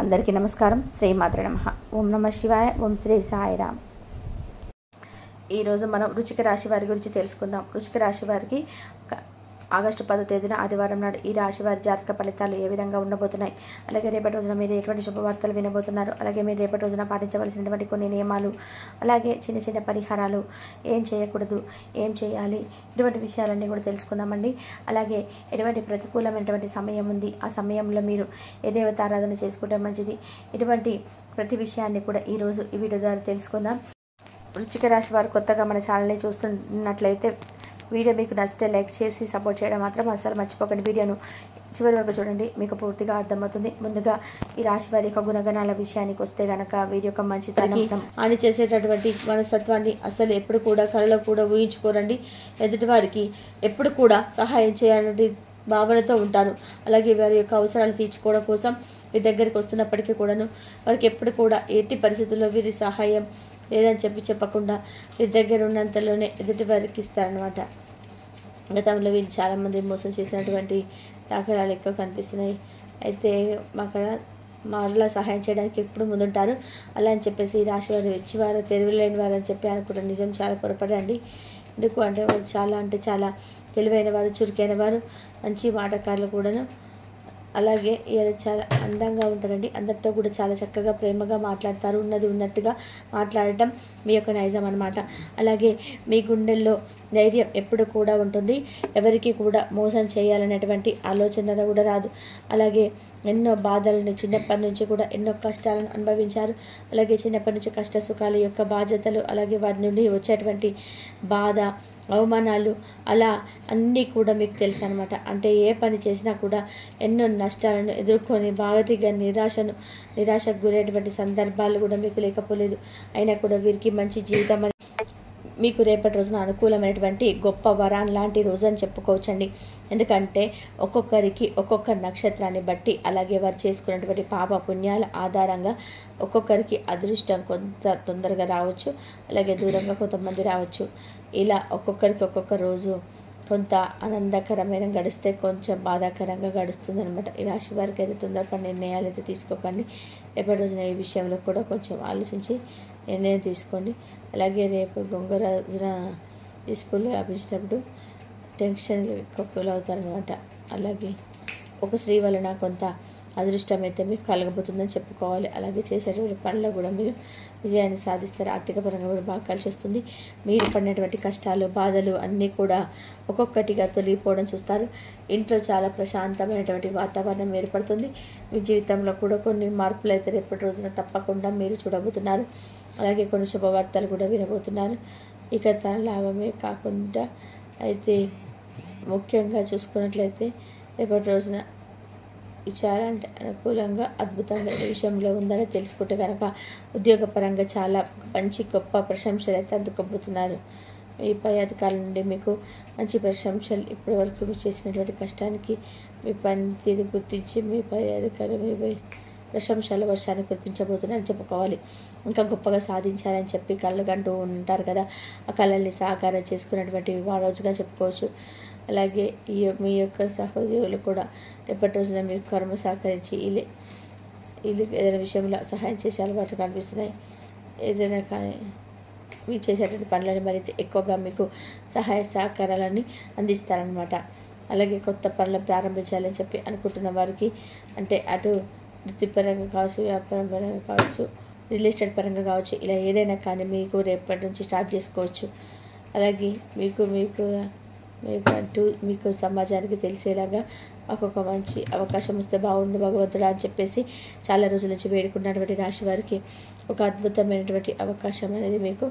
అందరికీ నమస్కారం. శ్రీమాత్రే నమః. ఓం నమః శివాయ. ఓం శ్రీ సాయిరామ్. ఈరోజు మనం వృశ్చిక రాశి వారి గురించి తెలుసుకుందాం. వృశ్చిక రాశి వారికి ఆగస్టు 10వ తేదీన ఆదివారం నాడు ఈ రాశి వారి జాతక ఫలితాలు ఏ విధంగా ఉండబోతున్నాయి, అలాగే రేపటి రోజున మీరు ఎటువంటి శుభవార్తలు వినబోతున్నారు, అలాగే మీరు రేపటి రోజున పాటించవలసినటువంటి కొన్ని నియమాలు, అలాగే చిన్న చిన్న పరిహారాలు, ఏం చేయకూడదు, ఏం చేయాలి, ఇటువంటి విషయాలన్నీ కూడా తెలుసుకుందామండి. అలాగే ఎటువంటి ప్రతికూలమైనటువంటి సమయం ఉంది, ఆ సమయంలో మీరు ఏ దేవతారాధన చేసుకుంటే మంచిది, ఇటువంటి ప్రతి విషయాన్ని కూడా ఈరోజు ఈ వీడియో ద్వారా తెలుసుకుందాం. వృశ్చిక రాశి వారు కొత్తగా మన ఛానల్ని చూస్తున్నట్లయితే వీడియో మీకు నచ్చితే లైక్ చేసి సపోర్ట్ చేయడం మాత్రం అస్సలు మర్చిపోకండి. వీడియోను చివరి వరకు చూడండి, మీకు పూర్తిగా అర్థమవుతుంది. ముందుగా ఈ రాశి వారి యొక్క గుణగణాల విషయానికి వస్తే కనుక వీరి యొక్క మంచితనం అని చేసేటటువంటి మనస్తత్వాన్ని అసలు ఎప్పుడు కూడా కళలో కూడా ఊహించుకోరండి. ఎదుటి వారికి ఎప్పుడు కూడా సహాయం చేయాలని భావనతో ఉంటారు. అలాగే వారి యొక్క అవసరాలు తీర్చుకోవడం కోసం వీరి దగ్గరికి వస్తున్నప్పటికీ కూడాను వారికి ఎప్పుడు కూడా ఎట్టి పరిస్థితుల్లో వీరి సహాయం లేదని చెప్పకుండా వీరి దగ్గర ఉన్నంతలోనే ఎదుటి వారికి ఇస్తారనమాట. గతంలో వీరు చాలామంది మోసం చేసినటువంటి దాఖలాలు ఎక్కువ కనిపిస్తున్నాయి. అయితే మరలా సహాయం చేయడానికి ఎప్పుడు ముందుంటారు. అలా అని చెప్పేసి ఈ రాశి వారు ఇచ్చివారు తెలివిలేని వారు అని చెప్పి అనుకుంటే నిజం చాలా పొరపడండి. ఎందుకు అంటే వారు చాలా తెలివైన వారు, చురుకైన వారు, మంచి మాటకారులు కూడాను. అలాగే చాలా అందంగా ఉంటారండి. అందరితో కూడా చాలా చక్కగా ప్రేమగా మాట్లాడతారు. ఉన్నది ఉన్నట్టుగా మాట్లాడటం మీ యొక్క నైజం అన్నమాట. అలాగే మీ గుండెల్లో ధైర్యం ఎప్పుడు కూడా ఉంటుంది. ఎవరికి కూడా మోసం చేయాలనేటువంటి ఆలోచన కూడా రాదు. అలాగే ఎన్నో బాధలను చిన్నప్పటి నుంచి కూడా ఎన్నో కష్టాలను అనుభవించారు. అలాగే చిన్నప్పటి నుంచి కష్ట సుఖాల యొక్క బాధ్యతలు, అలాగే వారి నుండి వచ్చేటువంటి బాధ, అవమానాలు, అలా అన్నీ కూడా మీకు తెలుసు అనమాట. అంటే ఏ పని చేసినా కూడా ఎన్నో నష్టాలను ఎదుర్కొని బాగా నిరాశకు గురేటువంటి సందర్భాలు కూడా మీకు లేకపోలేదు. అయినా కూడా వీరికి మంచి జీవితం మీకు రేపటి రోజున అనుకూలమైనటువంటి గొప్ప వరాన్ లాంటి రోజు అని చెప్పుకోవచ్చండి. ఎందుకంటే ఒక్కొక్కరికి ఒక్కొక్క నక్షత్రాన్ని బట్టి, అలాగే వారు చేసుకున్నటువంటి పాప పుణ్యాల ఆధారంగా ఒక్కొక్కరికి అదృష్టం కొంత తొందరగా రావచ్చు, అలాగే దూరంగా కొంతమంది రావచ్చు. ఇలా ఒక్కొక్కరికి ఒక్కొక్క రోజు కొంత ఆనందకరమైన గడిస్తే కొంచెం బాధాకరంగా గడుస్తుంది అనమాట. ఈ రాశి వారికి అయితే తొందరపడి నిర్ణయాలు అయితే తీసుకోకండి. రేపటి రోజున ఈ విషయంలో కూడా కొంచెం ఆలోచించి నిర్ణయం తీసుకోండి. అలాగే రేపు గొంగర రోజున స్కూల్ వ్యాపించినప్పుడు టెన్షన్ ఎక్కువ ఫీల్ అవుతారనమాట. అలాగే ఒక స్త్రీ వలన కొంత అదృష్టం అయితే మీకు కలగబోతుందని చెప్పుకోవాలి. అలాగే చేసేటువంటి పనుల్లో కూడా మీరు విజయాన్ని సాధిస్తారు. ఆర్థిక పరంగా కూడా బాగా కలిసి వస్తుంది. మీరు పడినటువంటి కష్టాలు, బాధలు అన్నీ కూడా ఒక్కొక్కటిగా తొలగిపోవడం చూస్తారు. ఇంట్లో చాలా ప్రశాంతమైనటువంటి వాతావరణం ఏర్పడుతుంది. మీ జీవితంలో కూడా కొన్ని మార్పులు అయితే రేపటి రోజున తప్పకుండా మీరు చూడబోతున్నారు. అలాగే కొన్ని శుభవార్తలు కూడా వినబోతున్నారు. ఇక తన లాభమే కాకుండా అయితే ముఖ్యంగా చూసుకున్నట్లయితే రేపటి రోజున చాలా అంటే అనుకూలంగా అద్భుతంగా ఈ విషయంలో ఉందని తెలుసుకుంటే కనుక ఉద్యోగపరంగా చాలా మంచి గొప్ప ప్రశంసలు అయితే అందుకోబోతున్నారు. మీ పై అధికారుల నుండి మీకు మంచి ప్రశంసలు, ఇప్పటి వరకు మీరు చేసినటువంటి కష్టానికి మీ పనితీరు గుర్తించి మీ పై అధికారులు మీపై ప్రశంసల వర్షాన్ని కురిపించబోతున్నారని చెప్పుకోవాలి. ఇంకా గొప్పగా సాధించాలని చెప్పి కళ్ళు కంటూ ఉంటారు కదా, ఆ కళల్ని సాకారం చేసుకున్నటువంటి రోజుగా చెప్పుకోవచ్చు. అలాగే మీ యొక్క సహోద్యోగులు కూడా రేపటి రోజున మీకు కర్మ సహకరించి వీళ్ళు ఏదైనా విషయంలో సహాయం చేసే అలవాటు కనిపిస్తున్నాయి. ఏదైనా కానీ మీరు చేసేటువంటి పనులని మరింత ఎక్కువగా మీకు సహాయ సహకారాలని అందిస్తారనమాట. అలాగే కొత్త పనులను ప్రారంభించాలని చెప్పి అనుకుంటున్న వారికి, అంటే అటు వృత్తిపరంగా కావచ్చు, వ్యాపారం పరంగా కావచ్చు, రియల్ ఎస్టేట్ పరంగా కావచ్చు, ఇలా ఏదైనా కానీ మీకు రేపటి నుంచి స్టార్ట్ చేసుకోవచ్చు. అలాగే మీకు సమాజానికి తెలిసేలాగా మాకు ఒక మంచి అవకాశం వస్తే బాగుండు భగవంతుడా అని చెప్పేసి చాలా రోజుల నుంచి వేడుకున్నటువంటి రాశి వారికి ఒక అద్భుతమైనటువంటి అవకాశం అనేది మీకు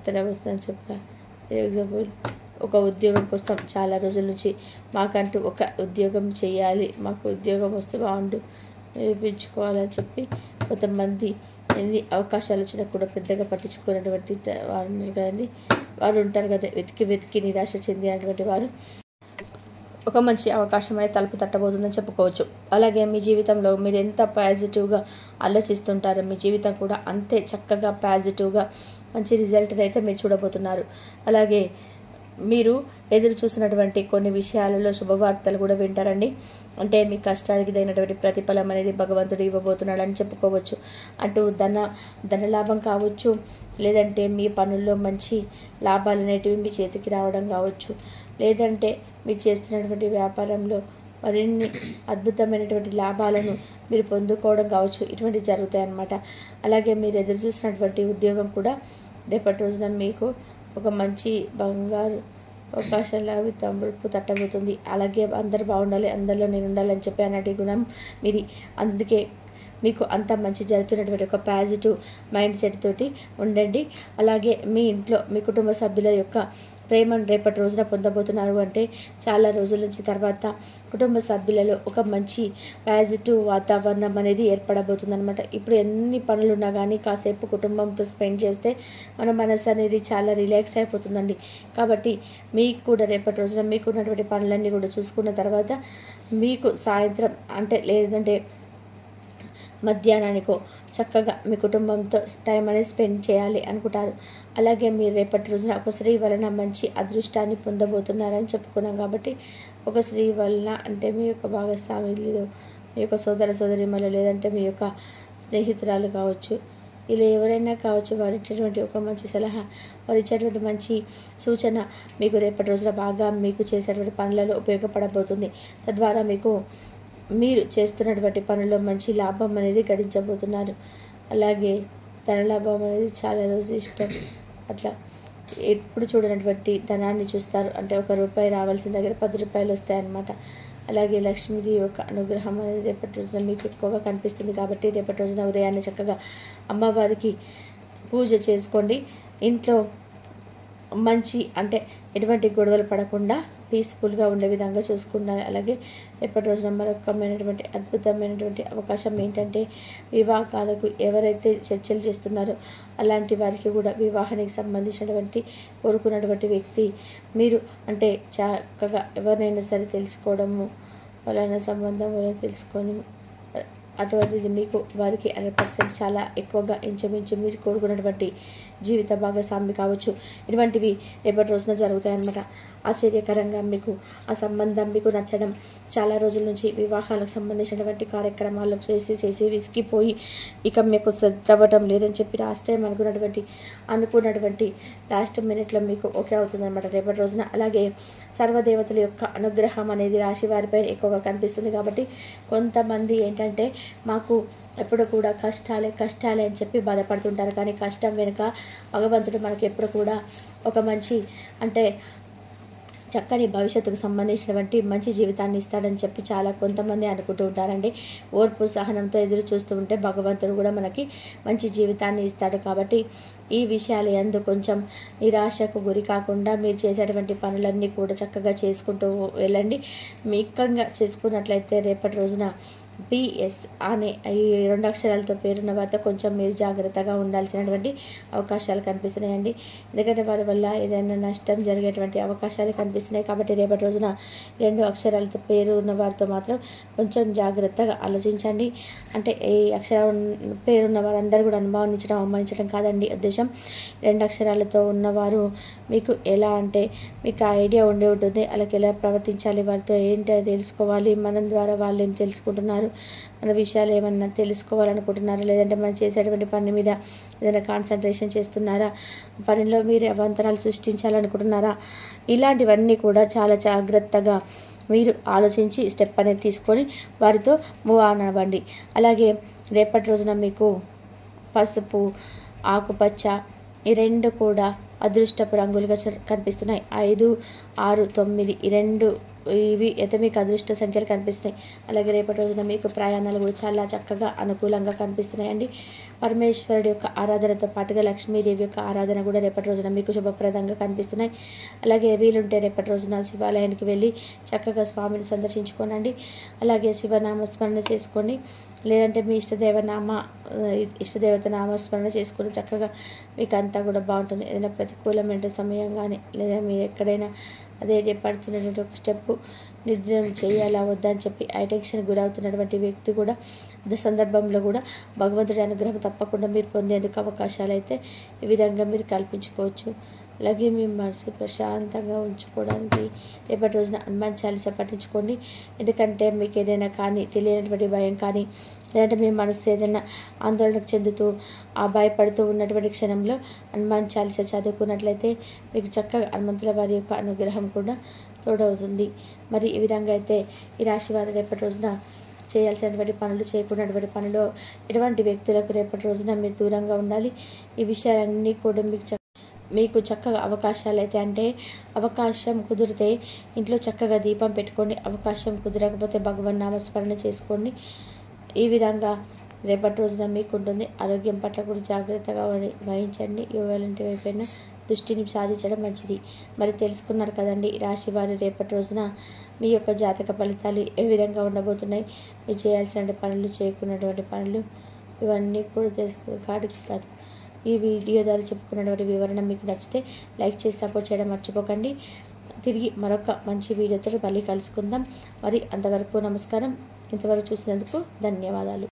తెలవుతుందని చెప్పారు. ఎగ్జాంపుల్, ఒక ఉద్యోగం కోసం చాలా రోజుల నుంచి మాకంటూ ఒక ఉద్యోగం చేయాలి, మాకు ఉద్యోగం వస్తే బాగుండు నిరూపించుకోవాలని చెప్పి కొంతమంది ఎన్ని అవకాశాలు వచ్చినా కూడా పెద్దగా పట్టించుకున్నటువంటి వారు ఉన్నారు కదండి. వారు ఉంటారు కదా, వెతికి నిరాశ చెందినటువంటి వారు ఒక మంచి అవకాశం అనేది తలుపు తట్టబోతుందని చెప్పుకోవచ్చు. అలాగే మీ జీవితంలో మీరు ఎంత పాజిటివ్గా ఆలోచిస్తుంటారో మీ జీవితం కూడా అంతే చక్కగా పాజిటివ్గా మంచి రిజల్ట్ అయితే మీరు చూడబోతున్నారు. అలాగే మీరు ఎదురు చూసినటువంటి కొన్ని విషయాలలో శుభవార్తలు కూడా వింటారండి. అంటే మీ కష్టానికి తగినటువంటి ప్రతిఫలం అనేది భగవంతుడు ఇవ్వబోతున్నాడని చెప్పుకోవచ్చు. అటు ధనలాభం కావచ్చు, లేదంటే మీ పనుల్లో మంచి లాభాలు అనేటివి మీ చేతికి రావడం కావచ్చు, లేదంటే మీరు చేస్తున్నటువంటి వ్యాపారంలో మరిన్ని అద్భుతమైనటువంటి లాభాలను మీరు పొందుకోవడం కావచ్చు. ఇటువంటివి జరుగుతాయన్నమాట. అలాగే మీరు ఎదురు చూసినటువంటి ఉద్యోగం కూడా రేపటి రోజున మీకు ఒక మంచి బంగారు అవకాశాలు అవి తలుపు తట్టబోతుంది. అలాగే అందరు బాగుండాలి, అందరిలో నేను ఉండాలని చెప్పి అన్నటి గుణం మీది. అందుకే మీకు అంత మంచి జరుగుతున్నటువంటి ఒక పాజిటివ్ మైండ్ సెట్ తోటి ఉండండి. అలాగే మీ ఇంట్లో మీ కుటుంబ సభ్యుల యొక్క ప్రేమను రేపటి రోజున పొందబోతున్నారు. అంటే చాలా రోజుల నుంచి తర్వాత కుటుంబ సభ్యులలో ఒక మంచి పాజిటివ్ వాతావరణం అనేది ఏర్పడబోతుంది అనమాట. ఇప్పుడు ఎన్ని పనులు ఉన్నా కానీ కాసేపు కుటుంబంతో స్పెండ్ చేస్తే మన మనసు అనేది చాలా రిలాక్స్ అయిపోతుందండి. కాబట్టి మీకు కూడా రేపటి రోజున మీకున్నటువంటి పనులన్నీ కూడా చూసుకున్న తర్వాత మీకు సాయంత్రం అంటే లేదంటే మధ్యాహ్నానికో చక్కగా మీ కుటుంబంతో టైం అనేది స్పెండ్ చేయాలి అనుకుంటారు. అలాగే మీరు రేపటి రోజున ఒక స్త్రీ వలన మంచి అదృష్టాన్ని పొందబోతున్నారని చెప్పుకున్నాం. కాబట్టి ఒక స్త్రీ వలన అంటే మీ యొక్క భాగస్వామిలో మీ యొక్క సోదరిమణులు లేదంటే మీ యొక్క స్నేహితురాలు కావచ్చు, ఇలా ఎవరైనా కావచ్చు, వారు ఇచ్చేటువంటి ఒక మంచి సలహా, వారు ఇచ్చేటువంటి మంచి సూచన మీకు రేపటి రోజున బాగా మీకు చేసేటువంటి పనులలో ఉపయోగపడబోతుంది. తద్వారా మీరు చేస్తున్నటువంటి పనుల్లో మంచి లాభం అనేది గడించబోతున్నారు. అలాగే ధనలాభం అనేది చాలా రోజు ఇష్టం. అట్లా ఎప్పుడు చూడనటువంటి ధనాన్ని చూస్తారు. అంటే ₹1 రావాల్సిన దగ్గర ₹10 వస్తాయన్నమాట. అలాగే లక్ష్మీదేవి యొక్క అనుగ్రహం అనేది రేపటి రోజున మీకు ఎక్కువగా కనిపిస్తుంది. కాబట్టి రేపటి రోజున ఉదయాన్నే చక్కగా అమ్మవారికి పూజ చేసుకోండి. ఇంట్లో మంచి అంటే ఎటువంటి గొడవలు పడకుండా పీస్ఫుల్గా ఉండే విధంగా చూసుకున్నారు. అలాగే రేపటి రోజున మరొకమైనటువంటి అద్భుతమైనటువంటి అవకాశం ఏంటంటే వివాహాలకు ఎవరైతే చర్చలు చేస్తున్నారో అలాంటి వారికి కూడా వివాహానికి సంబంధించినటువంటి కోరుకున్నటువంటి వ్యక్తి మీరు అంటే చక్కగా ఎవరినైనా సరే తెలుసుకోవడము, వాళ్ళ సంబంధం తెలుసుకొని అటువంటిది మీకు వారికి 100% చాలా ఎక్కువగా ఇంచుమించు మీరు కోరుకున్నటువంటి జీవిత భాగస్వామి కావచ్చు. ఇటువంటివి రేపటి రోజున జరుగుతాయన్నమాట. ఆశ్చర్యకరంగా మీకు ఆ సంబంధం మీకు నచ్చడం, చాలా రోజుల నుంచి వివాహాలకు సంబంధించినటువంటి కార్యక్రమాలు చేసి విసిగిపోయి ఇక మీకు సెట్ అవ్వడం లేదని చెప్పి లాస్ట్ టైం అనుకున్నటువంటి లాస్ట్ మినిట్లో మీకు ఓకే అవుతుందన్నమాట రేపటి రోజున. అలాగే సర్వదేవతల యొక్క అనుగ్రహం అనేది రాశి వారిపై ఎక్కువగా కనిపిస్తుంది. కాబట్టి కొంతమంది ఏంటంటే మాకు ఎప్పుడు కూడా కష్టాలే అని చెప్పి బాధపడుతుంటారు. కానీ కష్టం వెనుక భగవంతుడు మనకి ఎప్పుడు కూడా ఒక మంచి అంటే చక్కని భవిష్యత్తుకు సంబంధించినటువంటి మంచి జీవితాన్ని ఇస్తాడని చెప్పి చాలా కొంతమంది అనుకుంటూ ఉంటారండి. ఓర్పు సహనంతో ఎదురు చూస్తూ ఉంటే భగవంతుడు కూడా మనకి మంచి జీవితాన్ని ఇస్తాడు. కాబట్టి ఈ విషయాలు యందు కొంచెం నిరాశకు గురి కాకుండా మీరు చేసేటువంటి పనులన్నీ కూడా చక్కగా చేసుకుంటూ వెళ్ళండి. మిక్కంగా చేసుకున్నట్లయితే రేపటి రోజున బిఎస్ అనే ఈ 2 అక్షరాలతో పేరున్న వారితో కొంచెం మీరు జాగ్రత్తగా ఉండాల్సినటువంటి అవకాశాలు కనిపిస్తున్నాయండి. ఎందుకంటే వారి వల్ల ఏదైనా నష్టం జరిగేటువంటి అవకాశాలు కనిపిస్తున్నాయి. కాబట్టి రేపటి రోజున 2 అక్షరాలతో పేరు ఉన్న వారితో మాత్రం కొంచెం జాగ్రత్తగా ఆలోచించండి. అంటే ఈ అక్షరం పేరున్న వారందరూ కూడా అవమానించడం కాదండి ఉద్దేశం. 2 అక్షరాలతో ఉన్నవారు మీకు ఎలా అంటే మీకు ఐడియా ఉండే ఉంటుంది. అలాగే ఎలా ప్రవర్తించాలి, వారితో ఏంటో తెలుసుకోవాలి, మనం ద్వారా వాళ్ళు ఏం తెలుసుకుంటున్నారు, మన విషయాలు ఏమన్నా తెలుసుకోవాలనుకుంటున్నారా, లేదంటే మనం చేసేటువంటి పని మీద ఏదైనా కాన్సన్ట్రేషన్ చేస్తున్నారా, పనిలో మీరు అవాంతరాలు సృష్టించాలనుకుంటున్నారా, ఇలాంటివన్నీ కూడా చాలా జాగ్రత్తగా మీరు ఆలోచించి స్టెప్ అనేది తీసుకొని వారితో మూవ్ ఆన్ అవ్వండి. అలాగే రేపటి రోజున మీకు పసుపు, ఆకుపచ్చ ఈ 2 కూడా అదృష్టపు రంగులుగా కనిపిస్తున్నాయి. 5, 6, 9 ఈ 2 ఇవి అయితే మీకు అదృష్ట సంఖ్యలు కనిపిస్తున్నాయి. అలాగే రేపటి రోజున మీకు ప్రయాణాలు కూడా చాలా చక్కగా అనుకూలంగా కనిపిస్తున్నాయండి. పరమేశ్వరుడి యొక్క ఆరాధనతో పాటుగా లక్ష్మీదేవి యొక్క ఆరాధన కూడా రేపటి రోజున మీకు శుభప్రదంగా కనిపిస్తున్నాయి. అలాగే వీలుంటే రేపటి రోజున శివాలయానికి వెళ్ళి చక్కగా స్వామిని సందర్శించుకోనండి. అలాగే శివనామస్మరణ చేసుకోండి, లేదంటే మీ ఇష్టదేవత నామస్మరణ చేసుకుని చక్కగా మీకు అంతా కూడా బాగుంటుంది. ఏదైనా ప్రతికూలమైన సమయం కానీ లేదా మీరు ఎక్కడైనా అదే పడుతున్నటువంటి ఒక స్టెప్పు నిర్ణయం చేయాలా వద్దా అని చెప్పి టెన్షన్ గురవుతున్నటువంటి వ్యక్తి కూడా సందర్భంలో కూడా భగవంతుడి అనుగ్రహం తప్పకుండా మీరు పొందేందుకు అవకాశాలు అయితే ఈ విధంగా మీరు కల్పించుకోవచ్చు. అలాగే మీ మనసు ప్రశాంతంగా ఉంచుకోవడానికి రేపటి రోజున హనుమాన్ చాలీసా పఠించుకోండి. ఎందుకంటే మీకు ఏదైనా కానీ తెలియనటువంటి భయం కానీ, లేదంటే మీ మనసు ఏదైనా ఆందోళనకు చెందుతూ భయపడుతూ ఉన్నటువంటి క్షణంలో హనుమాన్ చాలీసా చదువుకున్నట్లయితే మీకు చక్కగా హనుమంతుల వారి యొక్క అనుగ్రహం కూడా తోడవుతుంది. మరి ఈ విధంగా అయితే ఈ రాశి వారు రేపటి రోజున చేయాల్సినటువంటి పనులు, చేయకున్నటువంటి పనులు ఎటువంటి వ్యక్తులకు రేపటి రోజున మీరు దూరంగా ఉండాలి. ఈ విషయాలన్నీ కూడా మీకు చక్కగా అవకాశాలు అయితే, అంటే అవకాశం కుదిరితే ఇంట్లో చక్కగా దీపం పెట్టుకోండి. అవకాశం కుదరకపోతే భగవన్ నామస్మరణ చేసుకోండి. ఈ విధంగా రేపటి రోజున మీకు ఉంటుంది. ఆరోగ్యం పట్ల కూడా జాగ్రత్తగా వహించండి. యోగాలంటి వైపైన దృష్టిని సాధించడం మంచిది. మరి తెలుసుకున్నారు కదండి రాశి వారి రేపటి రోజున మీ యొక్క జాతక ఫలితాలు ఏ విధంగా ఉండబోతున్నాయి, మీరు చేయాల్సిన పనులు, చేయకున్నటువంటి పనులు, ఇవన్నీ కూడా తెలుసుకుంటారు. ఈ వీడియో ద్వారా చెప్పుకున్నటువంటి వివరణ మీకు నచ్చితే లైక్ చేసి సపోర్ట్ చేయడం మర్చిపోకండి. తిరిగి మరొక మంచి వీడియోతో మళ్ళీ కలుసుకుందాం. మరి అంతవరకు నమస్కారం. ఇంతవరకు చూసినందుకు ధన్యవాదాలు.